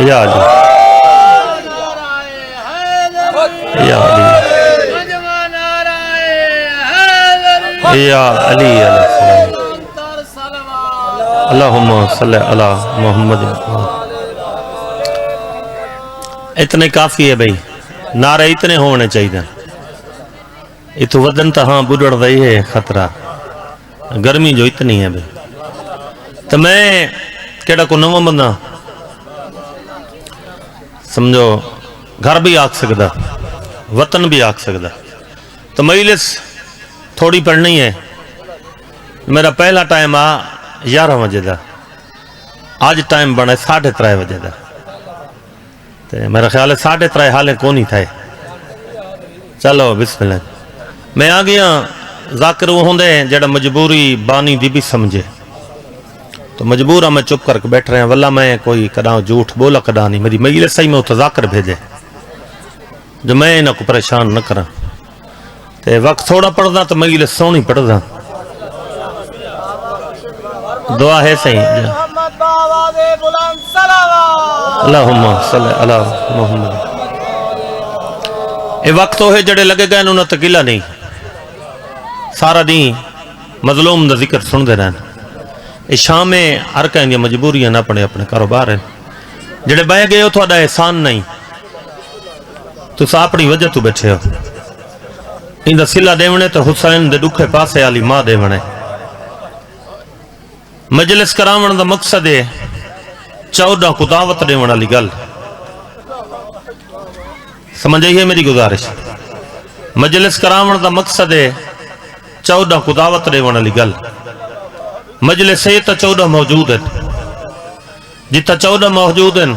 یا علی یا علی یا علی علیہ السلام اللہم صلی علی محمد. اتنے کافی ہے بھئی، نعرے اتنے ہونے چاہیے. اتو ودن تا ہاں بڑھڑ رہی ہے خطرہ، گرمی جو اتنی ہے بھئی. تو میں کیڑا کو نوہ بندہ سمجھو گھر بھی آگ سکتا، وطن بھی آگ سکتا. تو مجلس تھوڑی پڑھنی ہے. میرا پہلا ٹائم 11 بجے دا، آج ٹائم بنا 3:30 بجے دا. میرا خیال ہے 3:30 حالیں کونی تھے. چلو بسم اللہ. میں آ گیا. ذاکر وہ ہوندے جڑا مجبوری بانی دی بھی سمجھے، تو مجبورہ میں چپ کر کے بیٹھ رہے ہیں. واللہ میں کوئی کدا جھوٹ بولا کدا نہیں. میری مجلس صحیح میں تو ذاکر بھیجے جو میں انہاں کو پریشان نہ کرا. تے وقت تھوڑا پڑھدا تو مجلس سونی پڑھدا. دعا ہے صحیح. اللہم صلی علی محمد. اے وقت ہوئے جڑے لگے گئے انہوں نے تکیلہ نہیں. سارا دین مظلوم دا ذکر سن دے رہے ہیں. اے شام میں ہر کہیں دی مجبوریاں نہ اپنے اپنے کاروبار ہیں. جڑے بہ گئے ہو تھوڑا احسان نہیں، تو اپنی وجہ تو بیٹھے ہو. ان دا صلہ دیونے تو حسین دے دکھے پاسے علی ماں دیونے. مجلس کرامن دا مقصد ہے 14 کو دعوت دیونے والی گل. سمجھئیے میری گزارش. مجلس کرامن دا مقصد ہے 14 کو دعوت دیونے والی گل. مجلس ہے تو 14 موجود ہیں. جتا 14 موجود ہیں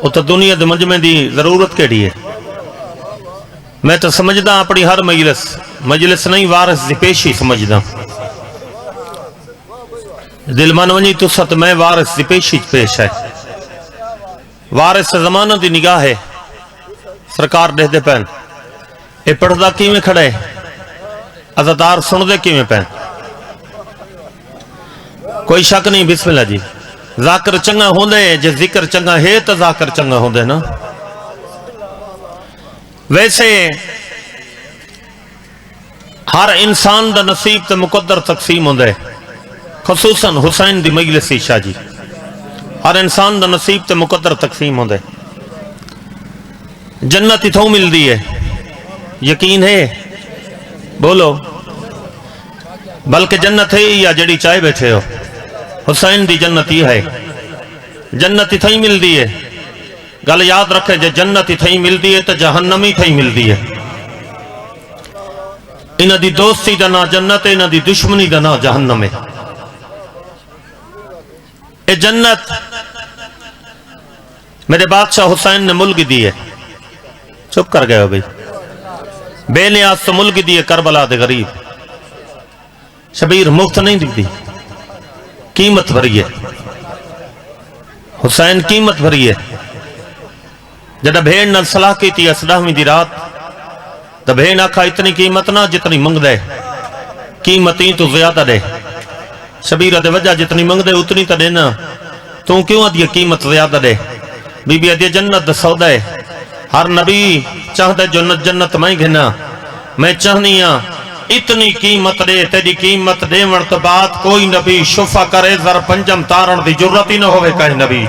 وہ تو دنیا دے مجمع دی ضرورت کیڑی ہے. میں تو سمجھدا اپنی ہر مجلس نہیں وارث دی پیشی سمجھدا. دل من ونجی تو ست میں وارث دی پیشی پیش ہے. وارث زمانہ دی نگاہ ہے. سرکار دے دے پین اے پڑھدا کیویں کھڑے، عزادار سن دے کیویں پین. کوئی شک نہیں. بسم اللہ جی. ذاکر چنگا ہوندے جے ذکر چنگا ہے تو ذاکر چنگا ہوندے نا. ویسے ہر انسان دا نصیب تے مقدر تقسیم ہوندے، خصوصاً حسین دی مجلس شاہ جی. ہر انسان دا نصیب تے مقدر تقسیم ہوندے. جنت ہی تھو مل دی ہے، یقین ہے؟ بولو. بلکہ جنت ہے یا جڑی چاہے بیٹھے ہو. حسین دی جنت ہی ہے. جنت ہی تھئی مل دی ہے. گل یاد رکھے جے جنت ہی تھئی مل دی ہے تو جہنم ہی تھئی مل دی ہے. انہ دی دوستی دا نا جنت ہے، انہ دی دشمنی دا نا جہنم ہے. اے جنت میرے بادشاہ حسین نے ملک دی ہے. چپ کر گئے ہو بھئی. بے نیاز تو ملک دی ہے کربلا دے غریب. شبیر مفت نہیں دی دی، قیمت بھری ہے. حسین قیمت بھری ہے. جدہ بھیڑ نہ صلاح کی تھی 10ویں دی رات، تو بھیڑ آکھا اتنی قیمت نہ جتنی منگ دے، قیمتیں تو زیادہ دے. شبیر دے وجہ جتنی منگ دے اتنی تا دینا. تو کیوں دی قیمت زیادہ دے؟ بی بی دی جنت دا سودا ہے. ہر نبی چاہتا ہے جنت میں گھنا. میں چاہنی ہاں اتنی قیمت دے. تیری قیمت دے ورت بعد کوئی نبی شفا کرے زر پنجم تارن دی جرت ہی نہ ہوئے کہیں نبی.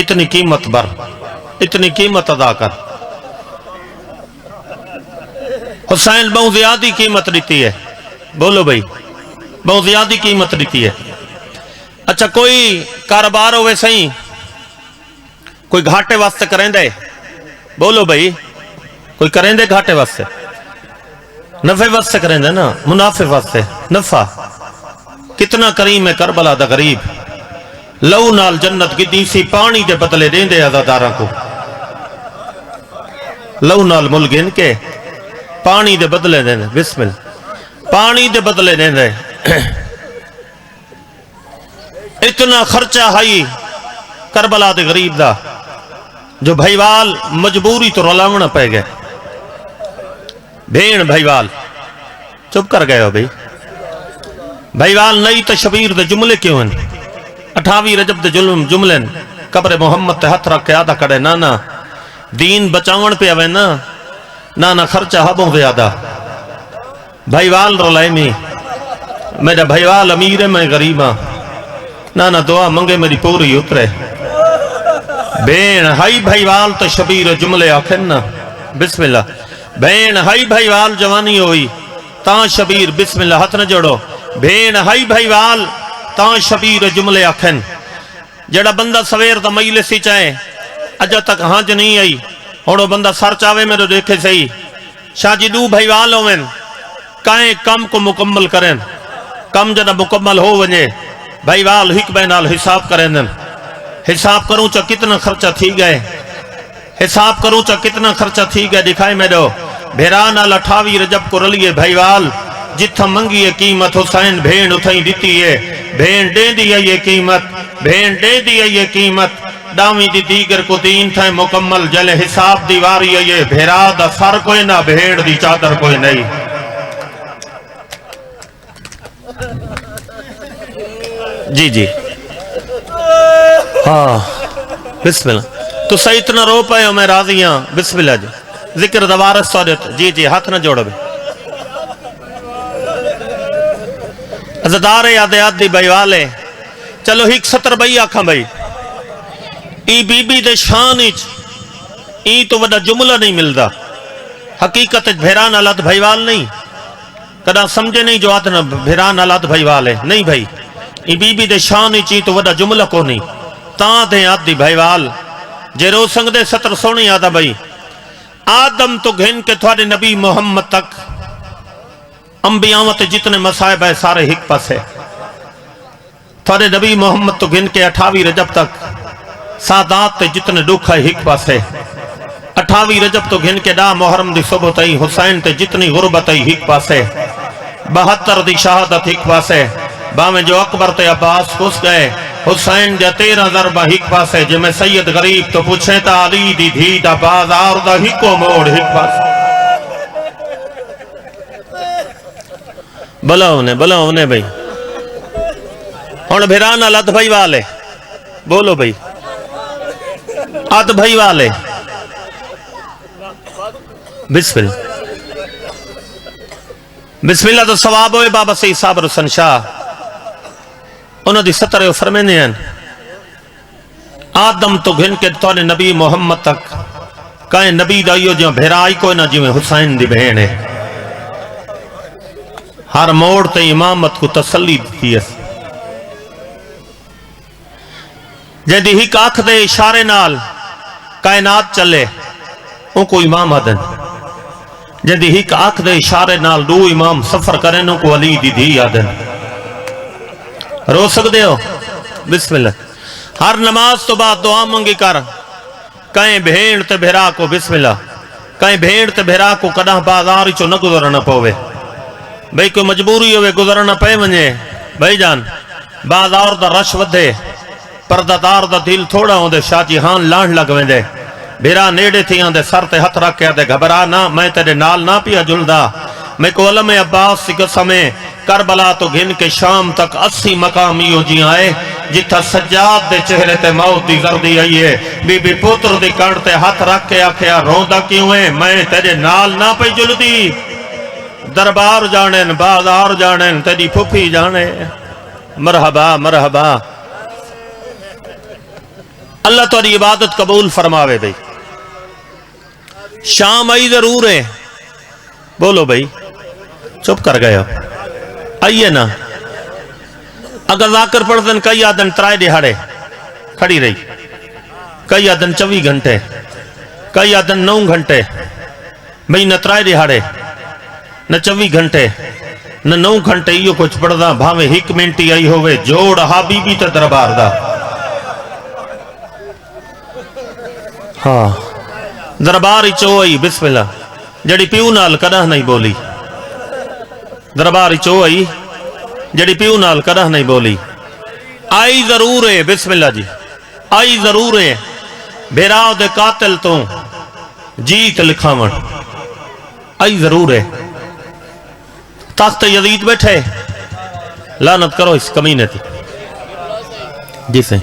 اتنی قیمت بر، اتنی قیمت ادا کر. حسین بہت زیادہ قیمت دیتی ہے. بولو بھئی، بہت زیادہ قیمت دیتی ہے. اچھا کوئی کاروبار ہوئے سہیں کوئی گھاٹے واسطے کریں دے؟ بولو بھئی، کوئی کریں دے گھاٹے واسطے؟ نفع واسطے کریں دے نا، منافع واسطے. نفع کتنا کریم ہے کربلا دا غریب. لو نال جنت کی دیسی پانی دے بدلے دیں دے عزاداراں کو. لو نال مل گن کے پانی دے بدلے دیں دے. بسم اللہ. پانی دے بدلے دیں دے. اتنا خرچہ ہائی کربلا دے غریب دا جو بھائیوال مجبوری تو رلاونا پہ گئے. بھین بھائیوال چپ کر گئے ہو بھئی. بھائیوال نئی تشبیر دے جملے کیوں ہیں؟ 28 رجب دے جملے قبر محمد تے ہاتھ رکھ کے آدھا کڑے نانا دین بچاون پہ آوے نانا خرچہ ہبوں زیادہ بھائیوال رولائمی میرا بھائیوال امیر ہے میں غریب ہاں نانا دعا منگے میری پوری اترے بین ہائی بھائیوال تو شبیر جملے آخر نا بسم اللہ بین ہائی بھائیوال جوانی ہوئی تاں شبیر بسم اللہ ہاتھ نہ جوڑو بین ہائی بھائیوال تاں شبیر جملے آخر جڑا بندہ سویر دا مجلسی چاہے اجا تک ہانج نہیں آئی ہوڑو بندہ سر چاہے میرے دیکھے سہی شاہ جی دو بھائیوال ہوئیں کائیں کم کو مکمل کریں کم جنہ مکمل ہو ونجے بھائیوال ہک بینال حساب کریں دن حساب کروں چا کتنا خرچہ تھی گئے حساب کروں چا کتنا خرچہ تھی گئے دکھائے میں دو بھیران آل 28 رجب کو رلیے بھائیوال جتھا منگیے قیمت حسین بھین اتھائیں دیتی ہے بھین دے دیا یہ قیمت بھین دے دیا یہ قیمت ڈامی دی دیگر کو دین تھائیں مکمل جلے حساب دیواری ہے یہ بھیرا دا سر کوئی نہ بھیڑ دی چادر کوئی نہیں جی جی ہاں بسم اللہ تو صحیح اتنا رو پائے ہو میں راضی ہاں بسم اللہ جی ذکر دوارت صورت جی جی ہاتھ نہ جوڑو بھی عزدار یادیات دی بھائی والے چلو ہیک 70 بھائی آکھاں بھائی ای بی بی دے شان اچ ای تو وڈا جملہ نہیں ملدا حقیقت بھیران آلات بھائی وال نہیں کدا سمجھے نہیں جو آدھنا بھیران آلات بھائی والے نہیں بھائی ای بی بی دے شان اچ ای تو وڈا جملہ کو نہیں تاں دے آد دی بھائی وال جے رو سنگ دے 70 سونی آدھا بھائی آدم تو گھن کے تھوڑے نبی محمد تک انبیاء تے جتنے مصائب ہے سارے ہک پاس ہے تھوڑے نبی محمد تو گھن کے 28 رجب تک سادات تے جتنے دکھ ہے ہک پاس ہے 28 رجب تو گھن کے ڈا محرم دی صبح تئی حسین تے جتنی غربت ہے ہک پاس ہے 72 دی شہادت ہک پاس ہے باویں جو اکبر تے عباس کس گئے حسین جا 13 ضربہ ہک پاس ہے جے میں سید غریب تو پوچھیں تا علی دی دھی دا بازار دا ہکو موڑ ہک پاس بلا ہونے بھائی ہون بھیران آلات بھائی والے بولو بھائی آت بھائی والے بسم اللہ بسم اللہ تو ثواب ہوئے بابا سی صاحب رسن شاہ انہوں دی 70 فرمینے ہیں آدم تو گھن کے تونے نبی محمد تک کہیں نبی دائیو جو بھیرائی کوئی نہ جو حسین دی بہن ہے ہر موڑ تے امامت کو تسلی دیتی ہے جیدی ہی کاکھ دے اشارے نال کائنات چلے ان کو امام آدن جیدی ہی کاکھ دے اشارے نال دو امام سفر کریں ان کو علی دی دی آدن رو سکتے ہو بسم اللہ ہر نماز تو بعد دعا منگی کر کہیں بھیڑ تے بھیرا کو بسم اللہ کہیں بھیڑ تے بھیرا کو کدہ بازاری چو نہ گزرنا پوے بھئی کوئی مجبوری ہوئے گزرنا پہ منجے بھائی جان بازار دا رش ودھے پردادار دا دل تھوڑا ہوں دے شاہ جی ہاں لانڈ لگویں دے بھیرا نیڑے تھی ہاں دے سر تے ہتھ رکھ کے دے گھبرا نہ میں تیرے نال نہ پیا جلدا میں کو علم عباس سی قسمیں کربلا تو گھن کے شام تک 80 مقامیوں جی آئے جتھا سجاد دے چہرے تے موت دی گردی آئیے بی بی پتر دی کڑ تے ہتھ رکھ کے آکھیا روندا کیوں ہے میں تیرے نال نہ پی جلدی دربار جانن بازار جانن تیری پھپھی جانے مرحبا مرحبا اللہ تاری عبادت قبول فرماوے بھئی شام آئی ضرور ہے بولو بھئی چپ کر گئے ہو آئیے نا اگر ذاکر پڑھ دن کئی آدن ترائے دہاڑے کھڑی رہی کئی آدن 24 گھنٹے کئی آدن 9 گھنٹے بھئی نہ ترائے دہاڑے نہ 24 گھنٹے نہ 9 گھنٹے یہ کچھ پڑھ دا بھاوے 1 منٹی آئی ہوئے جوڑ حابی بھی تے دربار دا ہاں درباری چوئی بسم اللہ جڑی پیو نال کدہ نہیں بولی درباری چوئی جڑی پیو نال کدہ نہیں بولی آئی ضرور ہے بسم اللہ جی آئی ضرور ہے بھیراؤ دے قاتل تو جیت لکھاون آئی ضرور ہے تخت یزید بیٹھے لعنت کرو اس کمینے تھی جی سے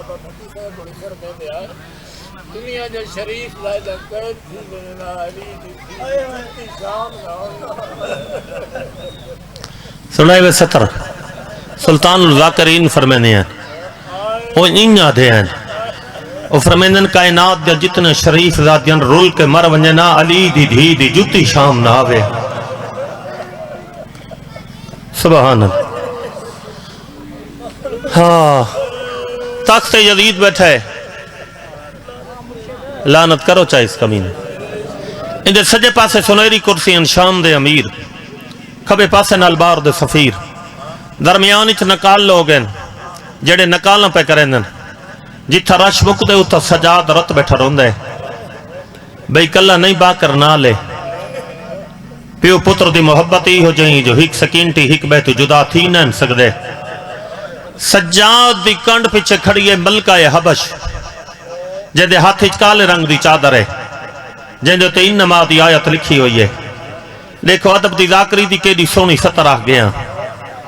بابا مکی صاحب بڑی سر میں دیا دنیا جو شریف لائے قید تھی لینا علی دی تھی شام نہ سنائے وے ستر سلطان الذاکرین فرمینے ہیں وہ انہیں آدھے ہیں وہ فرمینے کائنات دیا جتنے شریف ذاتیاں رول کے مر ونجنا علی دی دھی دی جتی شام نہ آوے سبحان اللہ ہاں تخت یزید بیٹھا ہے لعنت کرو چاہے اس کمینے اندھے سجے پاسے سنیری کرسی ان شام دے امیر کھبے پاسے نالبار دے سفیر درمیانی چھ نکال لوگ ہیں جڑے نکالنا پہ کریں جتھا رش بک دے اتھا سجاد رت بیٹھا رون دے بھئی کلہ نہیں با کر نہ لے پیو پتر دی محبت ہی ہو جائیں جو ہک سکینٹی ہک بیتو جدا تھی نہ سکدے سجاد دی کنڈ پیچھے کھڑی ہے ملکہ حبش جہدے ہاتھ کالے رنگ دی چادر ہے جہدے تے انما دی آیت لکھی ہوئی ہے دیکھو ادب دی ذاکری دی کے دی سونی ستر آ گیا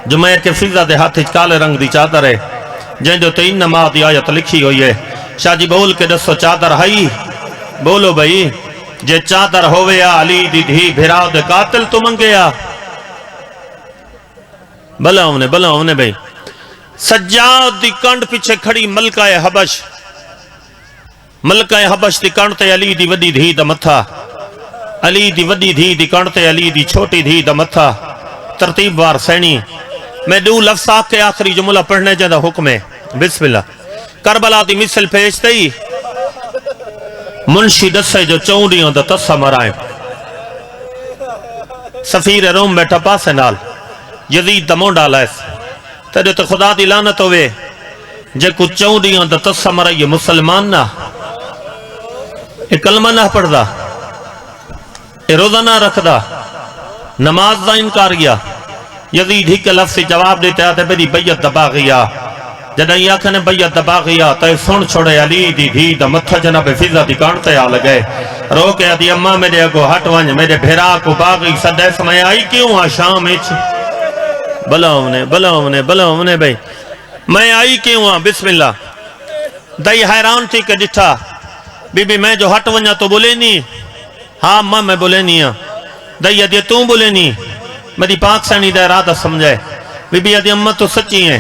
جمعہ کے فضا دے ہاتھ کالے رنگ دی چادر ہے جہدے تے انما دی آیت لکھی ہوئی ہے شاہ جی بول کے دسو چادر ہائی بولو بھئی جے چادر ہوئے علی دی دھی بھرا دے قاتل تو منگیا بلا ہونے بھئی سجاد دی کنڈ پیچھے کھڑی ملکہ حبش ملکہ حبش دی کنڈ تے علی دی وڈی دھی دا متھا علی دی وڈی دھی دی کنڈ تے علی دی چھوٹی دھی دا متھا ترتیب وار سینی میں دو لفظ آکھ کے آخری جملہ پڑھنے جاندہ حکم ہے بسم اللہ کربلا دی مثل پیشتے ہی منشی دسے جو چونڈیوں دا تسا مرائیں سفیر روم بیٹھا پاسے نال یزید دا مونڈا لائس تیرے تو خدا دی لعنت ہوئے جے کو چونڈیوں دا تسا مرائیں مسلمان نہ اے کلمہ نہ پڑھ دا اے روزہ نہ رکھ دا نماز دا انکار گیا یزید ہی کے لفظ جواب دیتے آتے میری بیعت دبا گیا جدہ یہ آکھنے بیعت دبا گیا تے سن چھوڑے علی دی دھی دا متھا جناب فضا دی کانٹے آ لگے رو کے آدھی اممہ میرے اگو ہٹ ونج میرے بھیرا کو باغی صدے سمیں آئی کیوں آشام اچھ بلاؤنے بھئی میں آئی کیوں بسم اللہ دائی حیران تھی کہ جٹھا بی بی میں جو ہٹ ونجا تو بولے نہیں ہاں اممہ میں بولے نہیں دائی ادھی توں بولے نہیں میری پاک سینی دا ارادہ سمجھے بی بی ادھی اممہ تو سچی ہیں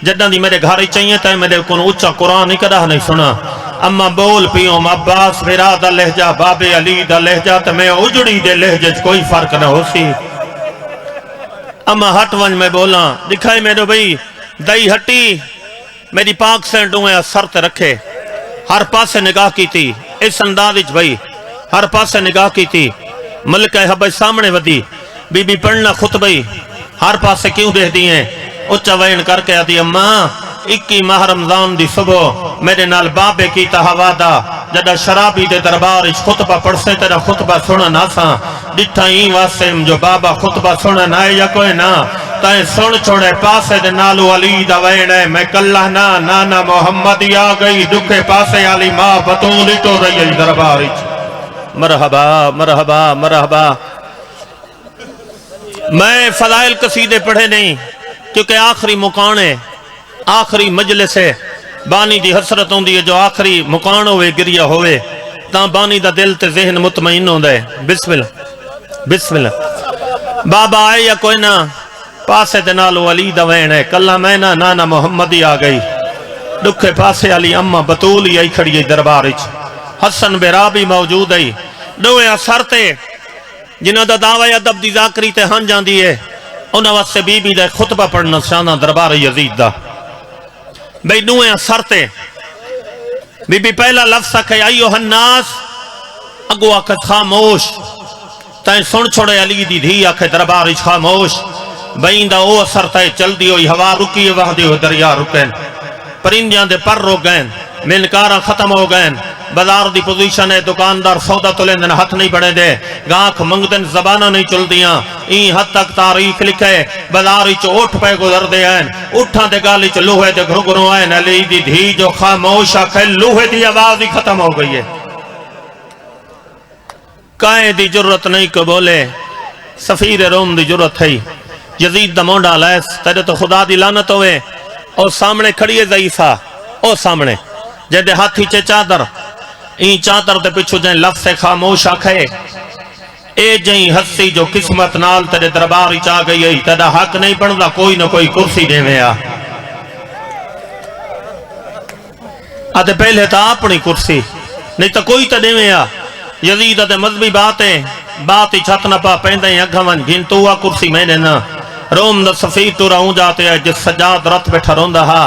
جدہ دی میرے گھاری چاہیے تھا میرے کون اچھا قرآن ہی کدہ نہیں سنا اما بول پیوں عباس میرا دا لہجہ باب علی دا لہجہ تو میں اجڑی دے لہجہ کوئی فرق نہ ہو سی اما ہٹ ونج میں بولا دکھائی میرے بھئی دائی ہٹی میری پاک سینڈوں یا سر تے رکھے ہر پاسے نگاہ کی تھی اس اندازج بھئی ہر پاسے نگاہ کی تھی ملکہ حبش سامنے ودی بی بی پڑھنا خطبئی ہر پاسے کیوں دے دیئے اچھا وین کر کے آدھی اممہ 21 ماہ رمضان دی صبح میرے نال بابے کی تحوادہ جدہ شرابی دے دربارش خطبہ پڑھ سے تیرا خطبہ سنا نہ سا ڈٹھا ہی واسم جو بابا خطبہ سنا نہ یا کوئی نہ تائیں سن چھوڑے پاسے دے نالو علی دا وین ہے میں کلہ نانا محمد آ گئی دکھے پاسے علی ماں بطولی تو رہی دربارش مرحبا میں فضائل قصیدے پڑھے نہیں کیونکہ آخری مکان ہے آخری مجلس ہے بانی دی حسرت ہوں دی جو آخری مکان ہوئے گریہ ہوئے تاں بانی دا دل تے ذہن مطمئن ہوں دے بسم اللہ بابا آئے یا کوئی نہ پاسے دنالو علی دا وین ہے کلہ میں نانا محمدی آ گئی دکھے پاسے علی اممہ بطولی آئی کھڑی دربارچ حسن بیرابی موجود ہے دوئے اثر تے جنہوں دا دعوی ادب دی ذاکری تے ہن جان دیئے انہوں واسے بی بی دے خطبہ پڑھنا شانہ دربار یزید دا بھئی دوئے اثر تے بی بی پہلا لفظ کہ ایوہ الناس اگو آکھے خاموش تائیں سن چھوڑے علی دی دھی آکھے دربارش خاموش بھئی دا او اثر تے چل دی ہوئی ہوا رکی وحدی ہوئی دریا رکین پرندیاں دے پر رو گئن ملکارہ ختم ہو گئن بازار دی پوزیشن ہے دکاندار سودا تو لیندن ہاتھ نہیں بڑھے دے گاکھ منگدن زبانہ نہیں چل دیاں این حد تک تاریخ لکھے بازاری چو اٹھ پہ گزر دے ہیں اٹھاں دے گالی چو لوہے دے گھرگروں آئین علی دی دھی جو خاموش آکھے لوہے دی آواز ہی ختم ہو گئی ہے کائیں دی جرت نہیں کو بولے سفیر روم دی جرت ہے یزید دا مونڈا لیس تیرے تو خدا دی لعنت ہوئے اور سامنے کھڑی ہے ضعیفہ او سامنے جدے ہاتھی چے چادر این چادر دے پچھو جائیں لفظ خاموش آکھے اے جائیں ہستی جو قسمت نال تیرے درباری چاہ گئی ہے تیرا حق نہیں بندا کوئی نہ کوئی کرسی دے میں آتے پہلے تا اپنی کرسی نہیں تا کوئی تا دے میں یزید تے مذہبی بات ہی چھت نہ پا پہندیں اگھوان گھن تو آ کرسی میں نے نا روم دا سفید تو رہوں جاتے ہیں جس سجاد رت بیٹھا روندہ ہا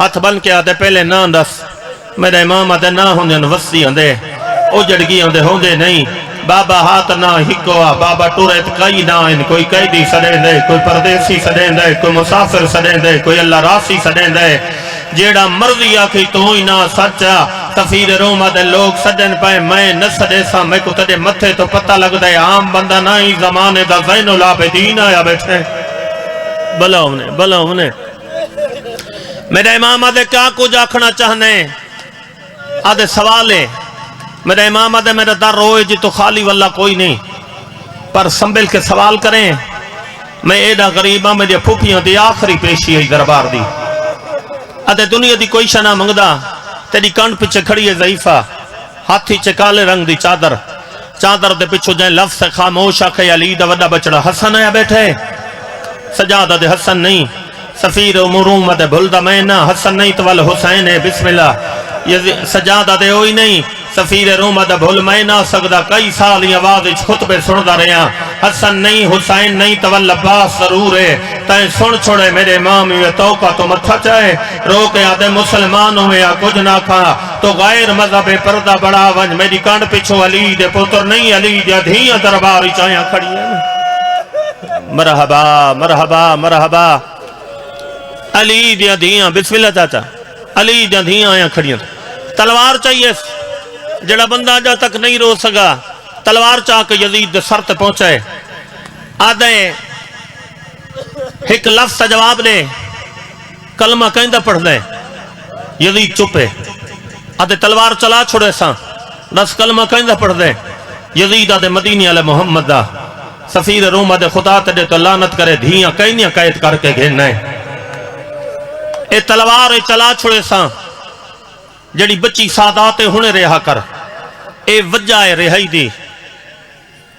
ہاتھ بن کے آتے پہلے نا دس میرے امام آتے نا ہوندے وستی ہوندے او جڑگی ہوندے نہیں بابا ہاتھ نہ ہکوا بابا ٹوریت کئی نہ ان کوئی قیدی سڑیں دے کوئی پردیسی سڑیں دے کوئی مسافر سڑیں دے کوئی اللہ راسی سڑیں دے جیڑا مرضی آکھی تو ہی نہ سچا سفیر روما دے لوگ سجن پائے میں نہ سڑے سا میں کو تڑے متھے تو پتہ لگ دے عام بندہ نہ ہی زمانے دا زین العابدین آیا بیٹھے بلا ہونے میرے امام آدھے کیا کچھ آکھنا چاہنے آدھے سوالے میرے امام آدھے میرے در روئے جی تو خالی واللہ کوئی نہیں پر سنبھل کے سوال کریں میں ایڈا غریبہ میری پھوپیاں دی آخری پیشی ہے دربار دی آدھے دنیا دی کوئی شنہ منگدہ تیری کانٹ پچھے کھڑی ہے ضعیفہ ہاتھی چکالے رنگ دی چادر دے پچھو جائیں لفظ خاموش آکھے علی دا وڈا بچڑا حسن ہے بیٹھے سجادہ دے حسن نہیں سفیر مروم دے بھلدہ میں نہ حسن نہیں تو وال حسین ہے بسم اللہ سجادہ دے ہوئی نہیں سفیر روم دے بھل میں نہ سکدا کئی سال یہ آواز خطبے سن دا رہا حسن نہیں حسین نہیں تو وال عباس ضرور ہے تائیں سن چھوڑے میرے امام یہ توقع تو متھا چاہے رو کے آدھے مسلمان ہوئے یا کچھ نہ کھا تو غیر مذہب پردہ بڑا ونج میری کانڈ پچھو علی دے پتر نہیں علی دے دھیاں درباری چاہیاں کھڑی ہیں مرحبا مرحبا مرحبا علی دیا دھیاں بسم اللہ چاچا علی دیا دھیاں آیا کھڑیاں تلوار چاہیے جڑا بندہ جا تک نہیں رو سکا تلوار چاہ کے یزید دے سر تے پہنچائے آدھے ایک لفظ جواب دے کلمہ کہندہ پڑھ دے یزید چپے آدھے تلوار چلا چھوڑے سا 10 کلمہ کہندہ پڑھ دے یزید آدھے مدینی علیہ محمد دا سفیر روم آدھے خدا تے تو لعنت کرے دھیاں کہنیاں قید کر کے گھننا ہے اے تلوار چلا چھوڑے سا جڑی بچی سادات ہونے رہا کر اے وجہ رہائی دی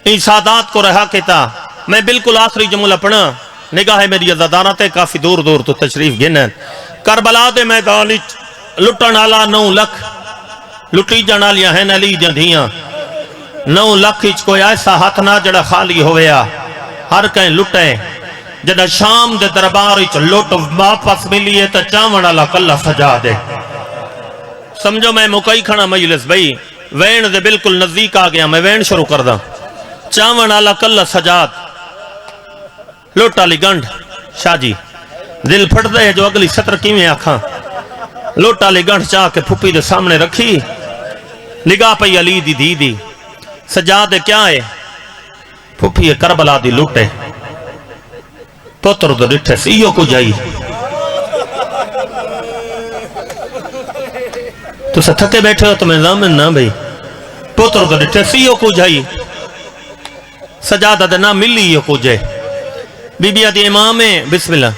این سادات کو رہا کہتا میں بالکل آخری جملہ پڑھا نگاہ میری عزادارہ تے کافی دور دور تو تشریف گھنن کربلا دے میدان لٹن آلا 9 لکھ لٹی جانالیاں ہیں علی جان دھیاں 9 لکھ اچ کوئی ایسا ہاتھ نہ جڑا خالی ہویا ہر کہیں لٹے جڑا شام دے دربار اچ لٹ واپس ملیے تا چاون والا کلا سجا دے سمجھو میں مکئی کھڑا مجلس بھئی وین دے بالکل نزدیک آ گیا میں وین شروع کر دا چاون والا کلا سجاد لوٹا لی گنڈ شاہ جی دل پھٹ دے جو اگلی سطر کیویں آکھاں لوٹا لی گنڈ چاہ کے پھپی دے سامنے رکھی نگاہ پئی علی دی دی دی سجاد کیا ہے پھپی کربلا دی لوٹے پتر دو ڈٹھے سیو کو جائی تو سے تھکے بیٹھے ہو تو میں زامن نہ بھئی پتر دو ڈٹھے سیو کو جائی سجادہ دے نہ ملی یہ کو جائے بی بی آدھی امام ہے بسم اللہ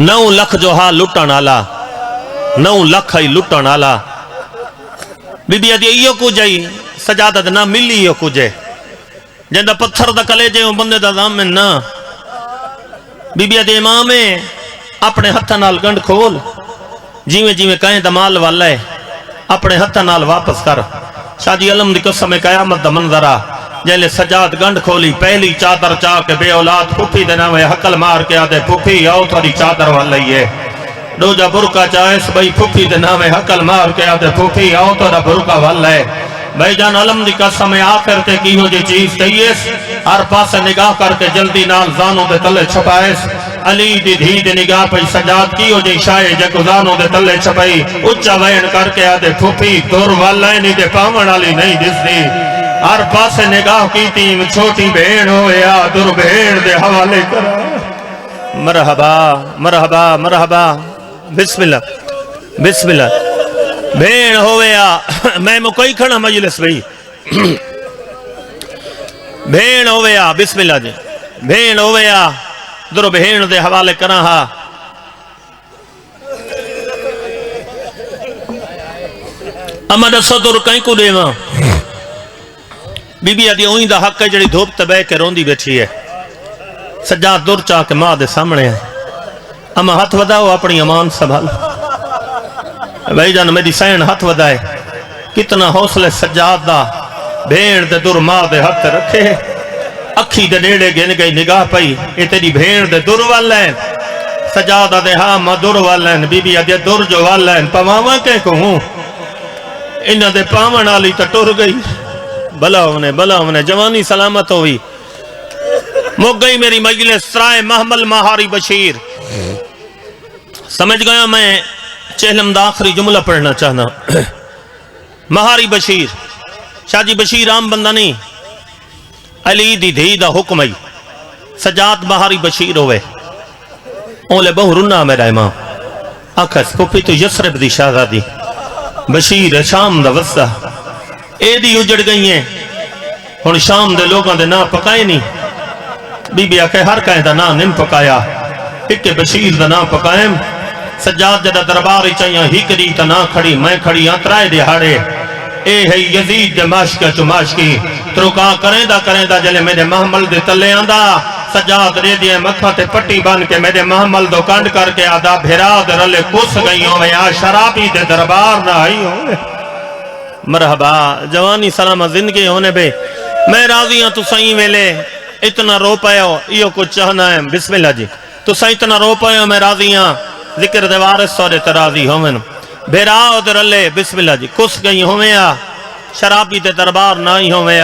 9 لکھ جو ہاں لٹن آلا 9 لکھ ہی لٹن آلا بی بی آدھی یہ کو جائی سجادہ دے نہ ملی یہ کو جائے جندہ پتھر دا کلے جے بندے دا دامن نا بی بی آدھی امام ہے اپنے ہتھا نال گنڈ کھول جیویں جیویں کہیں دمال والا ہے اپنے ہتھا نال واپس کر شاہ جی علم دی قسم قیامت دا منظرہ جیلے سجاد گنڈ کھولی پہلی چادر چاہ کے بے اولاد پھوپی دے نامے حقل مار کے آدھے پھوپی آؤ تھوڑی چادر والی ہے دوجا برکا چاہیس بھئی پھوپی دے نامے حقل مار کے آدھے پھوپی آؤ تھوڑا برکا والا ہے بھائی جان علم دی قسم آخر تے کی ہو جی چیز تیئیس ہر پاس نگاہ کر کے جلدی نال زانوں دے تلے چھپائیس علی دی دھی دے نگاہ پہ سجاد کی ہو جی شاہ جکو زانوں دے تلے چھپائی اچھا وین کر کے آدھے پھوپی دور والا نہیں دے پاون علی نہیں دس دی ہر پاس نگاہ کی تیم چھوٹی بھیڑ ہویا دور بھیڑ دے حوالے کرا مرحبا مرحبا مرحبا بسم اللہ بسم اللہ بھیڑ ہویا میں مکئی کھڑا مجلس بھئی بھیڑ ہویا بسم اللہ جی بھیڑ ہویا در بہن دے حوالے کرا ہا اما دسو در کہیں کو دے ماں بی بی آدھی اوہی دا حق ہے جڑی دھوپ تبے کے روندی بیٹھی ہے سجاد در چاہ کے ماں دے سامنے ہے اما ہاتھ وداؤ اپنی امان سنبھال بھائی جان میری سین ہاتھ ودائے کتنا حوصلے سجاد دا بھین دے در ماں دے ہاتھ رکھے اکھی دے نیڑے گن گئی نگاہ پئی اے تیری بھین دے در والین سجاد دے ہاں ماں در والین بی بی آدھی در جو والین پماما کے کہوں انہ دے پامن آلی تا ٹر گئی بلا ہونے جوانی سلامت ہوئی مک گئی میری مجلس سرائے محمل مہاری بشیر سمجھ گیا میں چہلم دا آخری جملہ پڑھنا چاہنا مہاری بشیر شاہ جی بشیر عام بندہ نہیں علی دی دھی دا حکم ہے سجاد مہاری بشیر ہوئے اولے بہو رنہ میرا امام آکھس پپی تو یسرب دی شاہدادی بشیر شام دا وسطہ اے دی اجڑ گئی ہیں ہن شام دے لوگاں دے نا پکائے نہیں بی بی آکھے ہر کہیں دا نا نم پکایا ایک بشیر دا نا پکائیں سجاد جدہ درباری چاہیاں ہی کری تا نا کھڑی میں کھڑی آترائے دہاڑے اے ہے یزید دے ماشکہ چماشکی ترکا کریں دا جلے میرے محمل دے تلے آندہ سجاد رے دیئے مکھا تے پٹی بان کے میرے محمل دو کانڈ کر کے آدھا بھیرا دے رلے کس گئی ہوں میں شرابی دے دربار نہ آئی ہوں مرحبا جوانی سلامہ زندگی ہونے بے میں راضی ہوں تو صحیح ویلے اتنا رو پائے ہو یہ کچھ چاہنا ہے بسم اللہ جی تو صحیح اتنا رو پائے ہو میں راضی ہوں ذکر دے وارث سورے تراضی ہوں میں بھیرا دے رلے بسم اللہ جی کس گئی ہوں میں شرابی دے دربار نہ آئی ہوں میں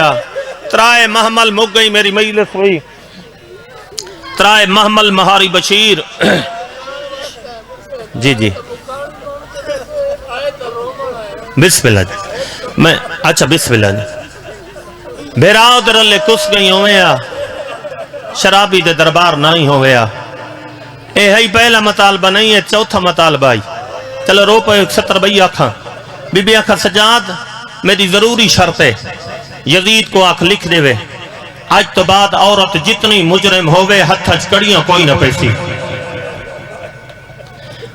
ترائے محمل مک گئی میری مجلس ہوئی ترائے محمل مہاری بشیر جی جی بسم اللہ جی میں اچھا بسم اللہ جی بھیراؤ در اللہ کس گئی ہویا شرابی دے دربار نہیں ہویا اے ہی پہلا مطالبہ نہیں ہے چوتھا مطالبہ آئی چلو رو پہ 70 بھئی آکھاں بی بی آکھا سجاد میری ضروری شرط ہے یزید کو آکھ لکھ دے وے آج تو بعد عورت جتنی مجرم ہوئے ہتھ کڑیاں کوئی نہ پیسی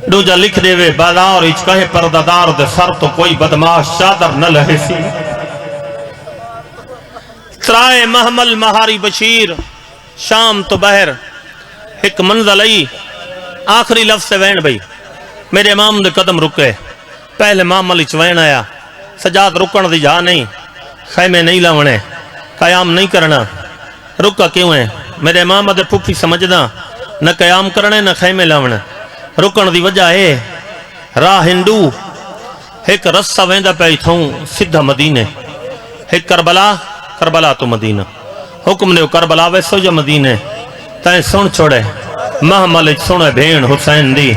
دوجہ لکھ دے وے بازار اچ کہے پردادار دے سر تو کوئی بدماش چادر نہ لہے سی ترائے محمل مہاری بشیر شام تو بہر ایک منزل ای آخری لفظ سے وین بھئی میرے امام دے قدم رکے پہلے محمل اچ وین آیا سجاد رکن دی جا نہیں خیمے نہیں لاونے قیام نہیں کرنا رکا کیوں ہے میرے امام دے پھوپھی سمجھنا نہ قیام کرنے نہ خیمے لاونے رکن دی وجہ ہے راہ ہندو ایک رسہ ویندہ پہ تھوں سدھا مدینے ایک کربلا تو مدینہ حکم نے کربلا ویسو جا مدینے تائیں سن چھوڑے محمل سنے بھین حسین دی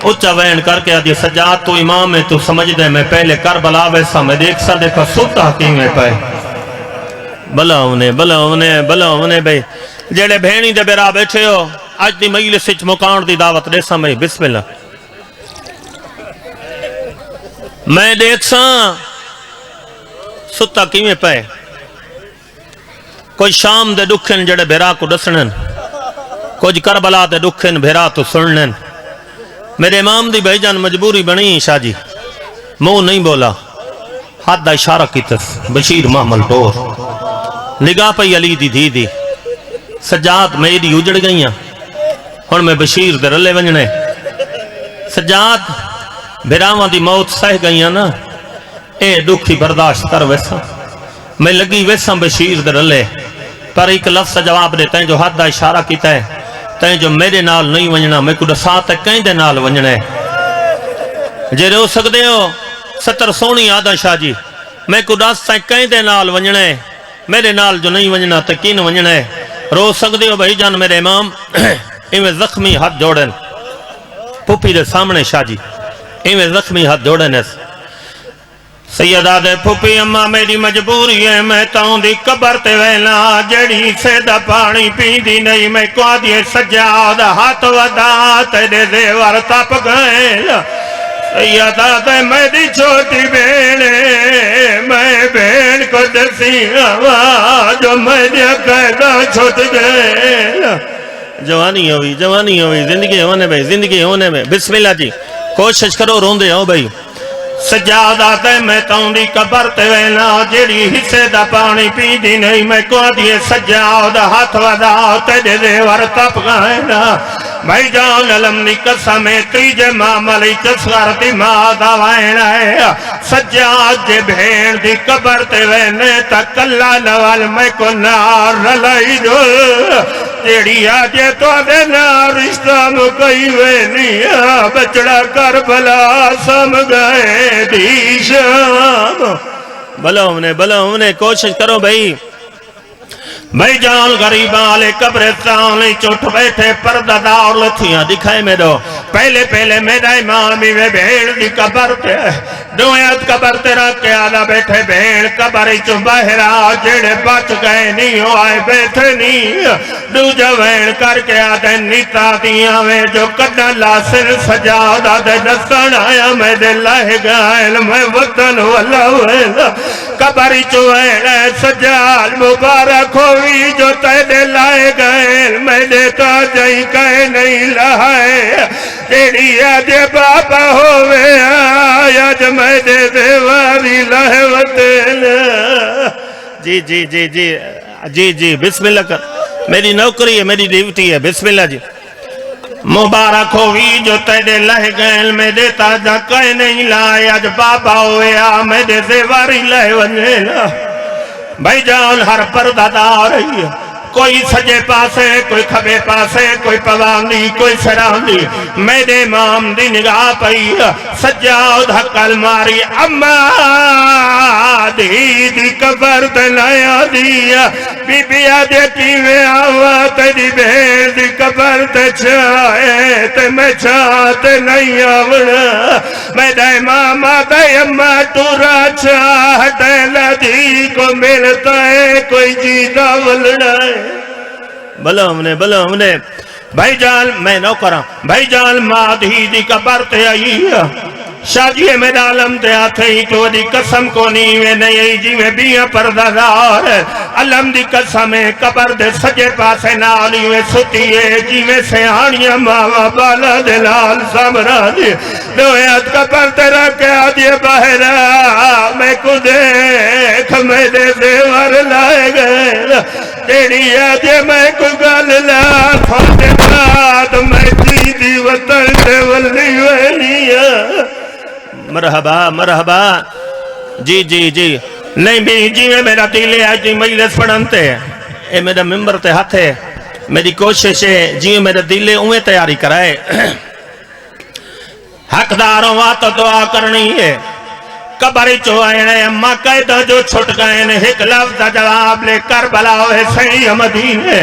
اچھا وین کر کے آدھی سجاد تو امام ہے تو سمجھ دے میں پہلے کربلا ویسا میں دیکھ سا دیکھا ستا حکیم ہے پہ بلا ہونے بھئی جیڑے بھینی دے بیرا بیٹھے ہو آج دی مجلس سچ مکان دی دعوت دے سمجھ بسم اللہ میں دیکھ سا ستا کیویں پہ کوئی شام دے دکھن جڑے بھیرا کو دسنن کچھ کربلا دے دکھن بھیرا تو سنن میرے امام دی بھائی جان مجبوری بنی شاہ جی منہ نہیں بولا ہاتھ دا اشارہ کی تس بشیر محمل ٹور نگاہ پہ علی دی دھی دی سجاد میری اجڑ گئیاں ہن میں بشیر دے رلے ونجنے سجاد بھیراواں دی موت سہ گئیاں نا اے دکھی برداشت کر ویسا میں لگی ویسا بشیر دے رلے پر ایک لفظ جواب دے تائیں جو ہاتھ دا اشارہ کیتا ہے تائیں جو میرے نال نہیں ونجنا میں کچھ ساتھ کہیں دے نال ونجنے جے رو سکتے ہو 70 سونی آدھا شاہ جی میں کچھ ساتھ کہیں دے نال ونجنے میرے نال جو نہیں ونجنا تکین ونجنے رو سکتے ہو بھائی جان میرے امام ایویں زخمی ہاتھ جوڑن پوپی دے سامنے شاہ جی ایویں زخمی ہاتھ جوڑن اس سیدہ دے پھوپی اماں میری مجبوری ہے میں تاؤں دی قبر تے وینا جڑی سیدہ پانی پی دی نہیں میں کو دیئے سجاد ہاتھ ودا تیرے زیور تپ گئے سیدہ دے میری چھوٹی بینے میں بین کو دسی آواز جو میری قیدہ چھوٹ گئے جوانی ہوئی زندگی ہونے میں بسم اللہ جی کوشش کرو روندے ہو بھائی سجادہ تے میں تاؤں دی قبر تے وینا جیڑی حصے دا پانی پی دی نہیں میں کو دیے سجادہ ہاتھ ودا تے دے ور تپ گائنا بھائی جان علم دی قسم تیجے معاملی کسور دی مادہ وینا ہے سجاد جے بھین دی قبر تے وینے تک اللہ نوال میں کو نار رلائی جو جیڑی آجے تو دے نار رشتہ مکئی وینیا بچڑا کربلا سم گئے دی شام بلہ کوشش کرو بھائی جان غریباں والے قبرستان چوٹ بیٹھے پردہ دار لتھیاں دکھائے میں دو پہلے میرا امام میں بھیڑ دی قبر تے دویت قبر تے رکھ کے آدھا بیٹھے بھیڑ قبر چو بہرا جڑے بچ گئے نہیں ہو آئے بیٹھے نہیں دو جوین کر کے آدھے نیتا دیاں میں جو کدھا لاسر سجادہ دے دستان آیا میں دے لہ گائل میں وطن والا ویلا قبر چو سجال مبارک ہوئی جو تیدے لائے گئے میں دیتا جائیں کہے نہیں لائے تیری آجے بابا ہوئے آیا جو میں دے دیواری لائے وطن جی بسم اللہ کر میری نوکری ہے میری ڈیوٹی ہے بسم اللہ جی مبارک ہوئی جو تیرے لہ گئل میں دیتا جا کہے نہیں لائے آج بابا ہوئے آ میں دے دیواری لائے ونجینا بھائی جان ہر پردہ دار رہی ہے کوئی سجے پاسے کوئی کھبے پاسے کوئی پواندی کوئی سراندی میرے امام دی نگاہ پئی سجاد حقل ماری اماں دی قبر دلایا دیا بی بی آدھے کیویں آوا تیری بھیڑ دی قبر تے چھائے تے میں چھاتے نہیں آوڑا میرا امام آدھے اماں تورا چھاتے لدھی کو ملتا ہے کوئی جیدہ ولڑا ہے بلہ ہم نے بھائی جان میں نو کرا بھائی جان مادھی دی قبر تے آئی شادی میرا علم تے آتے ہی تو دی قسم کو نیوے نہیں جی میں بیاں پردہ دار علم دی قسم قبر دے سجے پاسے نالیوے سٹیے جی میں سیانیاں ماما بالا دلال سامرا دی دویات قبر تے رکھے آدھے باہرہ میں کو دیکھ میں دے دیوار لائے گئے تیری آجے میں کو گل لا فاتحات میں جیدی وطن تے ولی وینیا مرحبا جی نہیں بھی جی میں میرا دلے آج دی مجلس پڑھنتے اے میرا ممبر تے ہاتھ ہے میری کوشش ہے جی میرا دلے اویں تیاری کرائے حقداروں وات دعا کرنی ہے قبر چو آئے اممہ قیدہ جو چھٹ گئے نے ایک لفظ جواب لے کربلا ہوئے سہی مدینے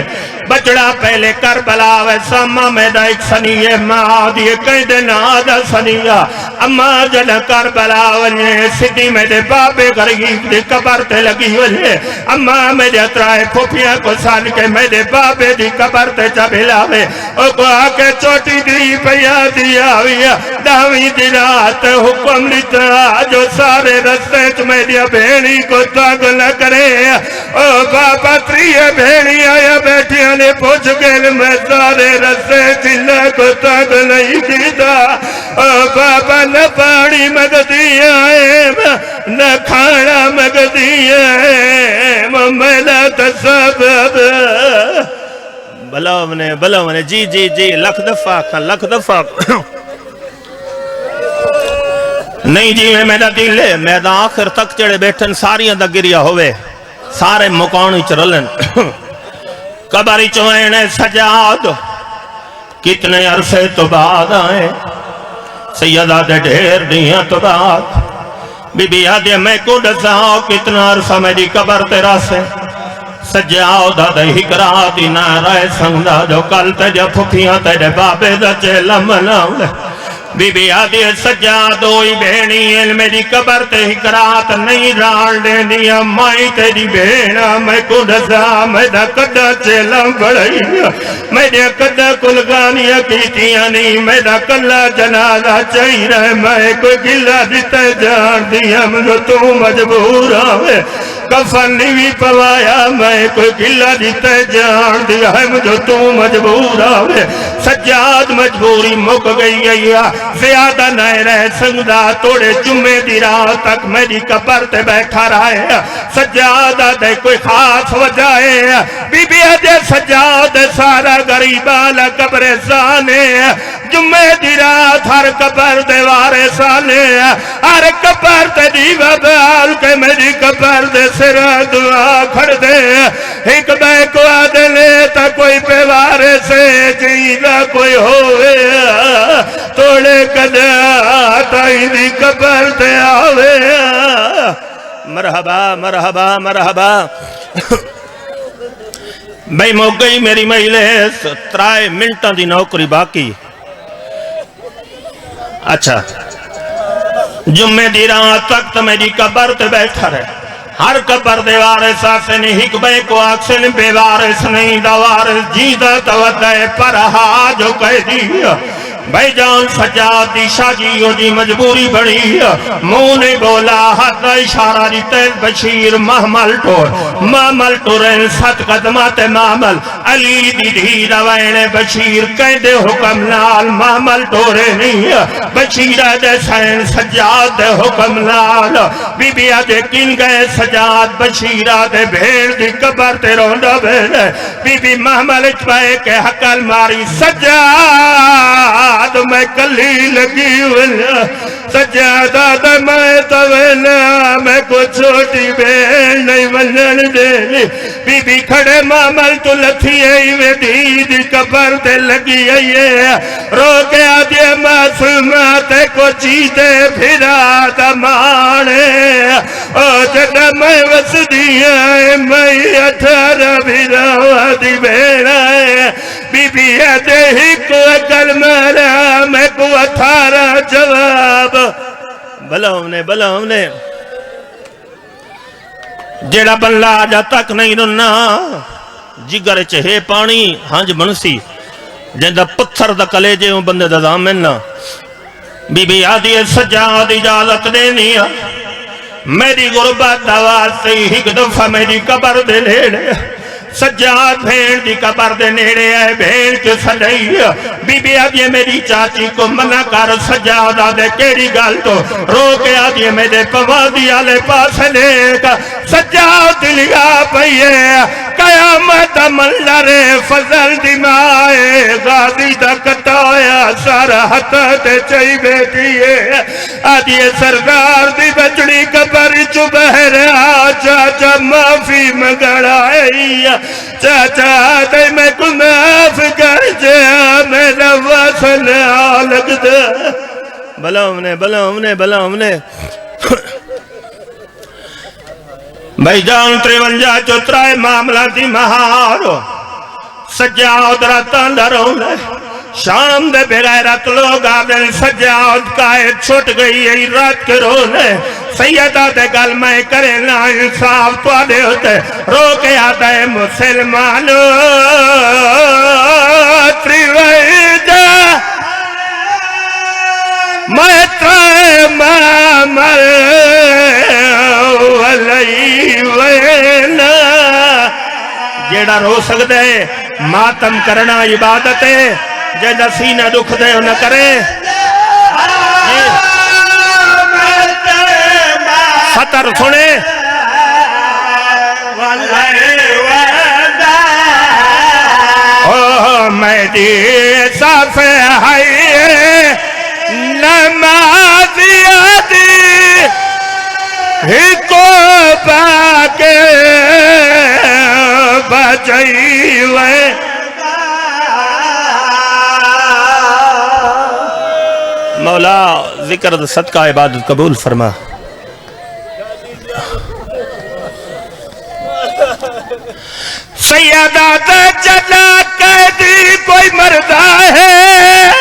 بچڑا پہلے کربلا ہوئے سامہ میدہ ایک سنیے ماں دیئے قیدے نادہ سنیہ اممہ جل کربلا ہوئے سدھی میدے بابے غریب دی قبر تے لگی ہوئے اممہ میدے اترائے پھوپیاں کو سان کے میدے بابے دی قبر تے چبھلا ہوئے او کو آکے چوٹی دی پیا دیا ہوئے داوی دی رات حکم دیتا جو سارے رستے تمہیں دیا بھینی کو تاگ نہ کرے او بابا تریے بھینی آیا بیٹھیاں نے پوچھ گئے میں سارے رستے چلہ کو تاگ نہیں کیتا او بابا نہ پانی مگدی آئے نہ کھانا مگدی آئے ممیلہ تسبب بلاو نے جی لکھ دفعہ نہیں جی میں میرا دل ہے میدہ آخر تک چڑے بیٹھن ساریاں دا گریا ہوئے سارے مکانی چرلن قبری چوئنے سجاد کتنے عرصے تو بعد آئے سیدہ دے ڈھیر دیاں تو بعد بی بی آدھے میں کو ڈساؤ کتنا عرصہ میری قبر تیرا سے سجاد دے ہکرا دی نارائے سنگدہ جو کل تجھے پھکیاں تیرے بابے دا چیلہ مناؤں بی بی آدھی سجاد ہوئی بھینی میری قبر تے ہکرات نہیں ران دے دیا مائی تیری بھینا میں کو ڈسا میں دا کدہ چیلم بڑھائی میں دا کدہ کلگانیاں کیتیاں نہیں میں دا کلہ جنازہ چاہی رہے میں کوئی گلہ دیتے جان دیا مجھو تو مجبور آوے کفن بھی پوایا میں کوئی گلہ جیتے جان دیا ہے مجھے تو مجبور آوے سجاد مجبوری مک گئی ہے زیادہ نہ رہ سنگدا توڑے جمعے دی رات تک میری قبر تے بیٹھا رہے سجادہ دے کوئی خاص وجہ ہے بی بی اجے سجاد سارا غریبالا قبرستانے جمعے دی رات ہر قبر دے وارثانے ہر قبر تے دیوہ بیال کے میری قبر دے سر دعا کھڑ دے ایک بے کو آدلے تا کوئی پہ وارث جیدہ کوئی ہوئے توڑے کدہ تائی دی قبر تے آوے مرحبا مرحبا مرحبا بھئی موک گئی میری مہیلے 3 منٹاں دی نوکری باقی اچھا جمعے دی رات تک تو میری قبر تے بیٹھا رہے ہر قبر دے وارث آسے نہیں ایک بے کو آکسن بے وارث نہیں دا وارث جیدہ توتہ پر ہا جو کہہ دیا بھائی جان سجاد دی شاجیوں دی مجبوری بڑی مونے بولا حد اشارہ دیتے بشیر محمل ٹورن 7 قدمات محمل علی دی دھی روین بشیر کہہ دے حکم نال محمل ٹورے نہیں بشیر دے سین سجاد دے حکم نال بی بی آجے کن گئے سجاد بشیر دے بھیڑ دی قبر تے روندہ بھیڑے بی بی محمل اچپائے کے حقل ماری سجاد میں کلی لگی ولا سجادہ دا میں توینا میں کو چھوٹی بین نہیں ونن دے بی بی کھڑے معامل تو لتھی ہے دی قبر تے لگی ہے رو کے آدھے معصومات کو چیتے پھرا دمانے او جگہ میں وسدی ہے میں 18 پھرا وادی بیڑا ہے بی بی آدھے ہی کو اکل مارا میں کو 18 جواب بلا ہم نے جیڑا بنلا آجا تک نہیں رننا جگر چہے پانی ہنج بنسی جندہ پتھر دا کلے جے ہوں بندے دا دامن نا بی بی آدھی سجاد اجازت دینی میری غربت آواز سے ایک دفعہ میری قبر دے لیڑے سجاد بھین دی قبر دے نیڑے آئے بھین کے سڑئی بی بی آدھے میری چاچی کو منع کر سجاد آدھے کیڑی گال تو رو کے آدھے میرے پوادی آلے پاس لے کا سجاد لگا پئیے قیامت منظر فضل دی مائے غازی دا کٹایا سارا حت تے چاہی بیٹی ہے آدھے سرکار دی بچڑی قبر چو بہر چاچا معافی مگڑائی چاچا تے میں کو معاف کر جا میرا واسن آلگ دا بلا ہم نے بھائی جان 53 چوترائے معاملہ دی مہارو سجاد راتاں دروں لے شام دے بغیرت لوگ آدھے سجاد کائے چھوٹ گئی ہے رات کے رونے سیدہ دے گل میں کرے نا انصاف تو آدھے ہوتے رو کے آدھے مسلمانو تریویدہ میں ترائے مامر علی وینا جیڑا رو سکتے ماتم کرنا عبادت ہے جیڑا سینہ دکھ دے نہ کرے سطر سنے اوہ میری صاف ہے نمازیاتی ہی کو باقے بچائی ہوئے مولا ذکر صدقہ عبادت قبول فرما سیدہ دا جلا قیدی کوئی مردہ ہے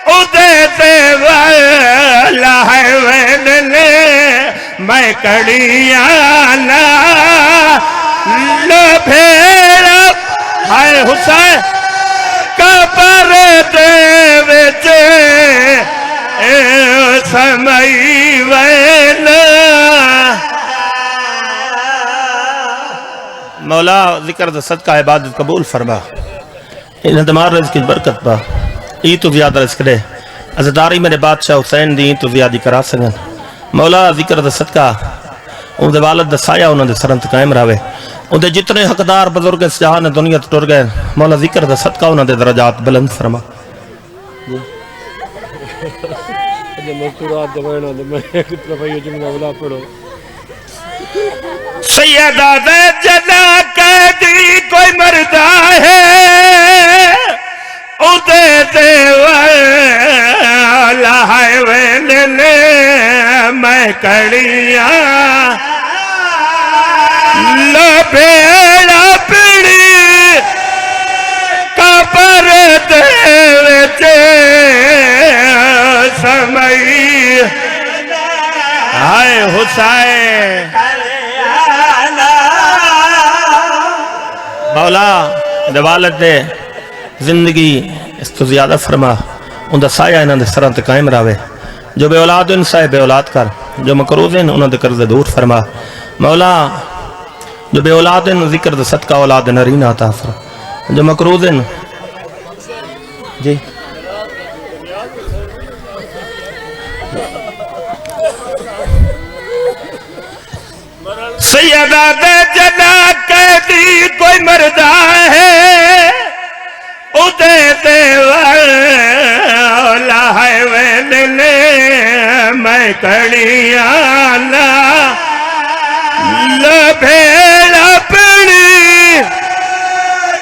ادھے دے والا ہے ویدنے میں کڑیانا لبھیڑا ہائے حسین قبر دے وچے سمائی وینا مولا ذکر دا صدقہ عبادت قبول فرما انہیں دمار رزق کی برکت با ای تو زیادہ رزق دے عزداری میرے بادشاہ حسین دی تو زیادی کرا سکن مولا ذکر دا صدقہ ان دے والد دا سایہ انہوں دے سرنت قائم راوے ان دے جتنے حقدار بزرگ اس جہاں نے دنیا ٹر گئے مولا ذکر دا صدقہ انہوں دے درجات بلند فرما سیدہ دے جنا قیدی کوئی مردہ ہے اُدے دے والا ہے ویلے میں کڑیاں لبیڑا پڑی قبر دے وچے سمئی ہائے حسین مولا دے والد دے زندگی اس تو زیادہ فرما ان دا سایہ انہوں دے سران تے قائم راوے جو بے اولاد ان سائے بے اولاد کر جو مقروض ہیں انہوں دے قرض دور فرما مولا جو بے اولاد ہیں ذکر دے صدقہ اولاد نرین عطا فرما جو مقروض ہیں جی سیدہ دے جنا قیدی کوئی مردہ ہے اُدے دے والا ہے ویلے میں کڑیاں لبیڑا پڑی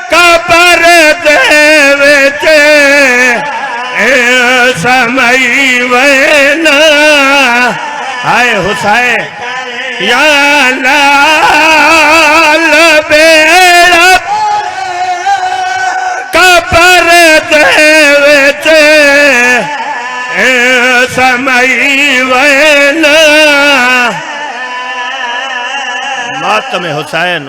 قبر دے وچے سمئی وینا ہائے حسین یا لال بیڑا قبر دے وچے سمئی وینا ماتم حسین